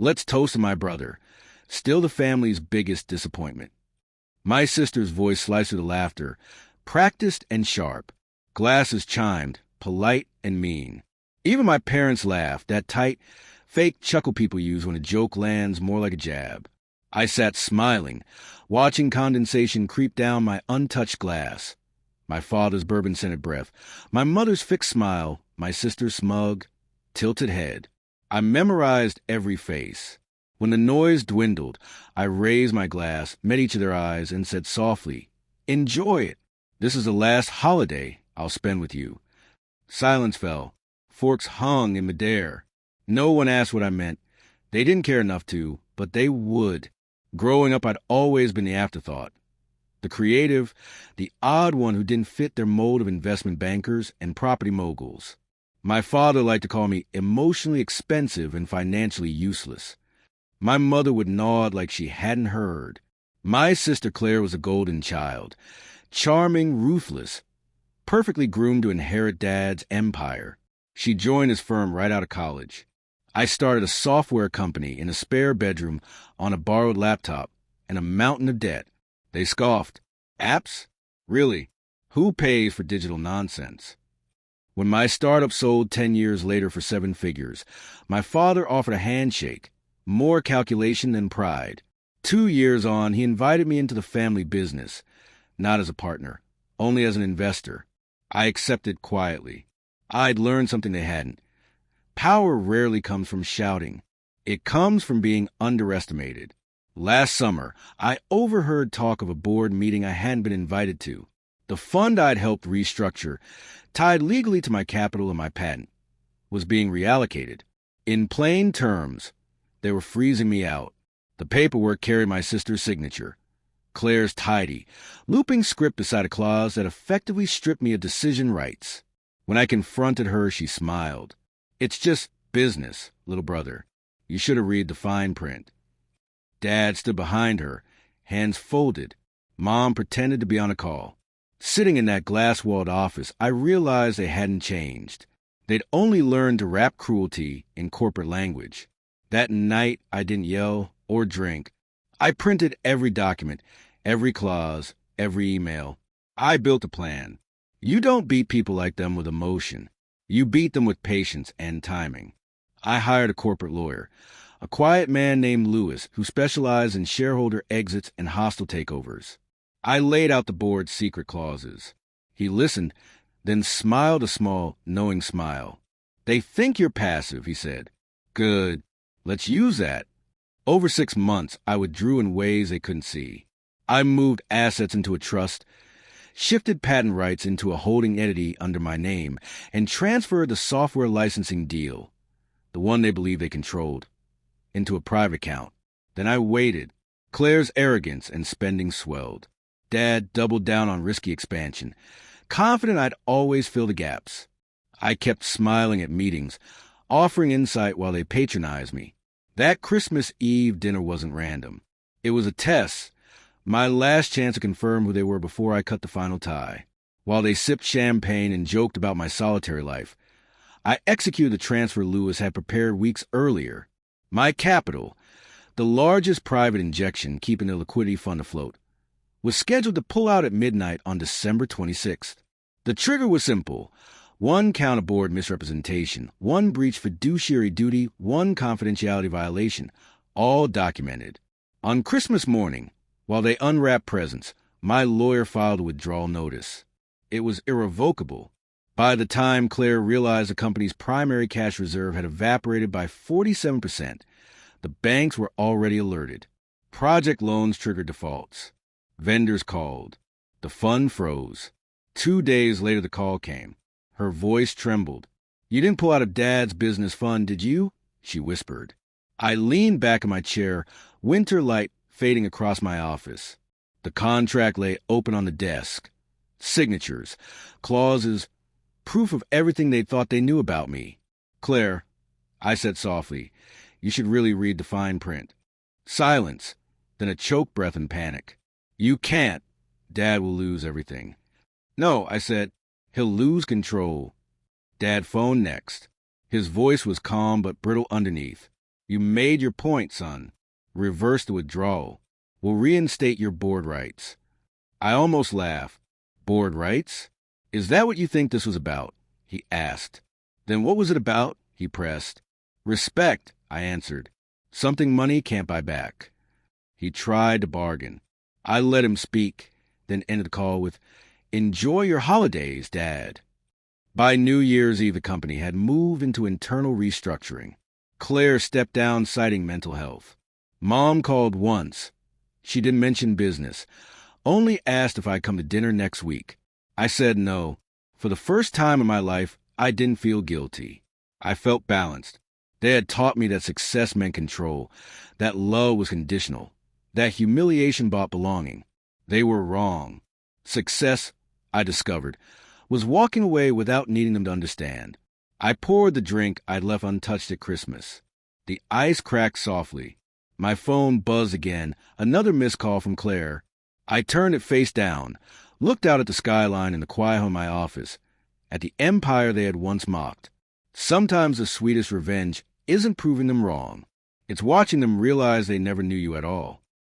Let's toast to my brother, still the family's biggest disappointment. My sister's voice sliced through the laughter, practiced and sharp. Glasses chimed, polite and mean. Even my parents laughed, that tight, fake chuckle people use when a joke lands more like a jab. I sat smiling, watching condensation creep down my untouched glass. My father's bourbon-scented breath, my mother's fixed smile, my sister's smug, tilted head. I memorized every face. When the noise dwindled, I raised my glass, met each of their eyes, and said softly, "Enjoy it. This is the last holiday I'll spend with you." Silence fell. Forks hung in midair. No one asked what I meant. They didn't care enough to, but they would. Growing up, I'd always been the afterthought. The creative, the odd one who didn't fit their mold of investment bankers and property moguls. My father liked to call me emotionally expensive and financially useless. My mother would nod like she hadn't heard. My sister Claire was a golden child, charming, ruthless, perfectly groomed to inherit Dad's empire. She joined his firm right out of college. I started a software company in a spare bedroom on a borrowed laptop and a mountain of debt. They scoffed. Apps? Really? Who pays for digital nonsense? When my startup sold 10 years later for 7 figures, my father offered a handshake. More calculation than pride. 2 years on, he invited me into the family business, not as a partner, only as an investor. I accepted quietly. I'd learned something they hadn't. Power rarely comes from shouting. It comes from being underestimated. Last summer, I overheard talk of a board meeting I hadn't been invited to. The fund I'd helped restructure, tied legally to my capital and my patent, was being reallocated. In plain terms, they were freezing me out. The paperwork carried my sister's signature. Claire's tidy, looping script beside a clause that effectively stripped me of decision rights. When I confronted her, she smiled. "It's just business, little brother. You should have read the fine print." Dad stood behind her, hands folded. Mom pretended to be on a call. Sitting in that glass-walled office, I realized they hadn't changed. They'd only learned to wrap cruelty in corporate language. That night, I didn't yell or drink. I printed every document, every clause, every email. I built a plan. You don't beat people like them with emotion. You beat them with patience and timing. I hired a corporate lawyer, a quiet man named Lewis who specialized in shareholder exits and hostile takeovers. I laid out the board's secret clauses. He listened, then smiled a small, knowing smile. "They think you're passive," he said. "Good. Let's use that." Over 6 months, I withdrew in ways they couldn't see. I moved assets into a trust, shifted patent rights into a holding entity under my name, and transferred the software licensing deal, the one they believed they controlled, into a private account. Then I waited. Claire's arrogance and spending swelled. Dad doubled down on risky expansion, confident I'd always fill the gaps. I kept smiling at meetings, offering insight while they patronized me. That Christmas Eve dinner wasn't random. It was a test, my last chance to confirm who they were before I cut the final tie. While they sipped champagne and joked about my solitary life, I executed the transfer Lewis had prepared weeks earlier. My capital, the largest private injection keeping the liquidity fund afloat, was scheduled to pull out at midnight on December 26th. The trigger was simple. 1 count of board misrepresentation, 1 breach fiduciary duty, 1 confidentiality violation, all documented. On Christmas morning, while they unwrapped presents, my lawyer filed a withdrawal notice. It was irrevocable. By the time Claire realized the company's primary cash reserve had evaporated by 47%, the banks were already alerted. Project loans triggered defaults. Vendors called. The fund froze. 2 days later, the call came. Her voice trembled. "You didn't pull out of Dad's business fund, did you?" she whispered. I leaned back in my chair, winter light fading across my office. The contract lay open on the desk. Signatures, clauses, proof of everything they thought they knew about me. "Claire," I said softly, "you should really read the fine print." Silence, then a choke breath in panic. "You can't. Dad will lose everything." "No," I said. "He'll lose control." Dad phoned next. His voice was calm but brittle underneath. You made your point, son. Reverse the withdrawal. We'll reinstate your board rights. I almost laughed. Board rights? Is that what you think this was about? He asked. Then what was it about? He pressed. Respect, I answered. Something money can't buy back. He tried to bargain. I let him speak, then ended the call with, Enjoy your holidays, Dad. By New Year's Eve, the company had moved into internal restructuring. Claire stepped down, citing mental health. Mom called once. She didn't mention business, only asked if I'd come to dinner next week. I said no. For the first time in my life, I didn't feel guilty. I felt balanced. They had taught me that success meant control, that love was conditional, that humiliation bought belonging. They were wrong. Success, I discovered, was walking away without needing them to understand. I poured the drink I'd left untouched at Christmas. The ice cracked softly. My phone buzzed again, another missed call from Claire. I turned it face down, looked out at the skyline and the quiet of my office, at the empire they had once mocked. Sometimes the sweetest revenge isn't proving them wrong. It's watching them realize they never knew you at all.